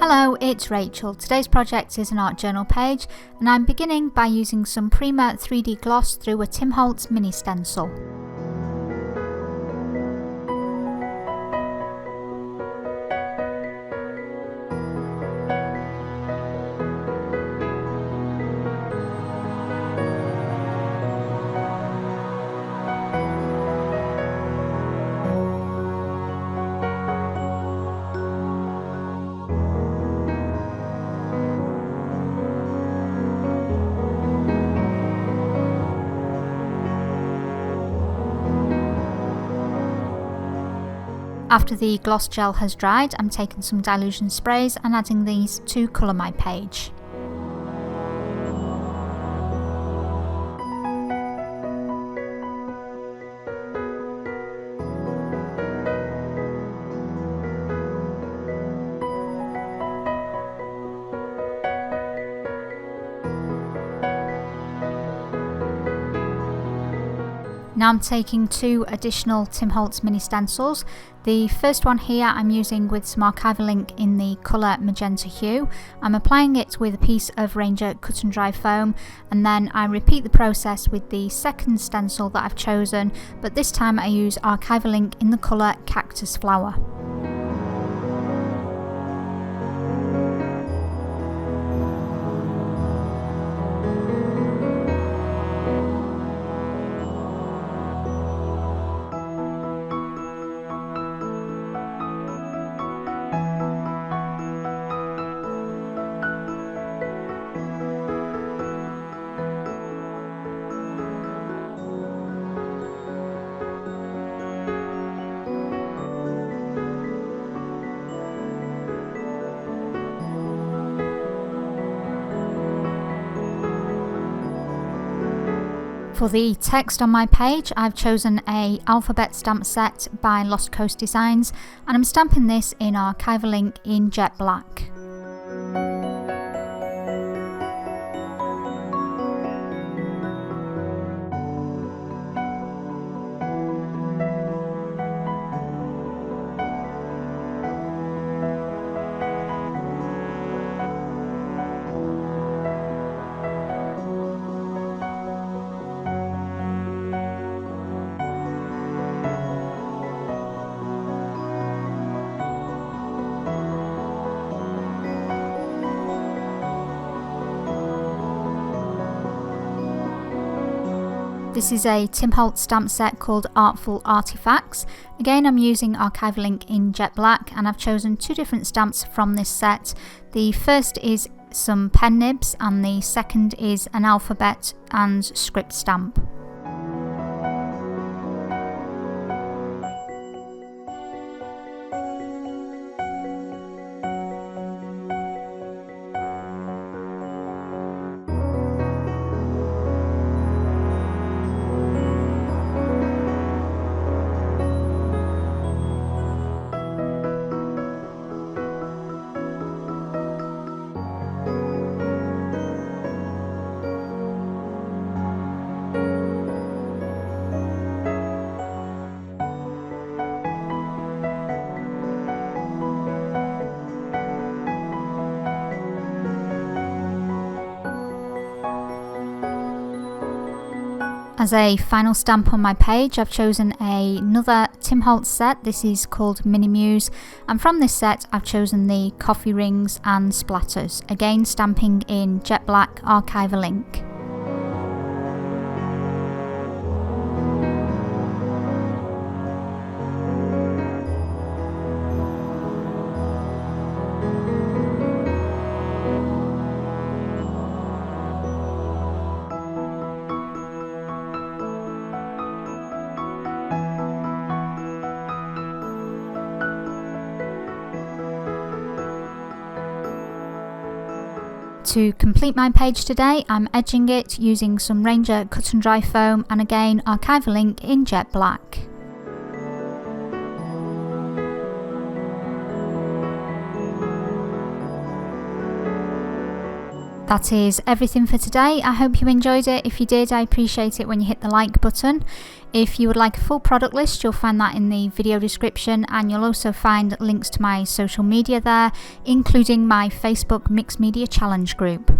Hello, it's Rachel. Today's project is an art journal page, and I'm beginning by using some Prima 3D gloss through a Tim Holtz mini stencil. After the gloss gel has dried, I'm taking some Dylusion sprays and adding these to colour my page. Now I'm taking two additional Tim Holtz mini stencils. The first one here I'm using with some archival ink in the colour magenta hue. I'm applying it with a piece of Ranger cut and dry foam, and then I repeat the process with the second stencil that I've chosen, but this time I use archival ink in the colour cactus flower. For the text on my page, I've chosen a alphabet stamp set by Lost Coast Designs, and I'm stamping this in archival ink in jet black. This is a Tim Holtz stamp set called Artful Artifacts. Again, I'm using archival ink in jet black, and I've chosen two different stamps from this set. The first is some pen nibs, and the second is an alphabet and script stamp. As a final stamp on my page, I've chosen another Tim Holtz set. This is called Mini Muse, and from this set I've chosen the coffee rings and splatters, again stamping in jet black archival ink. To complete my page today, I'm edging it using some Ranger cut and dry foam, and again archival ink in jet black. That is everything for today. I hope you enjoyed it. If you did, I appreciate it when you hit the like button. If you would like a full product list, you'll find that in the video description, and you'll also find links to my social media there, including my Facebook Mixed Media Challenge group.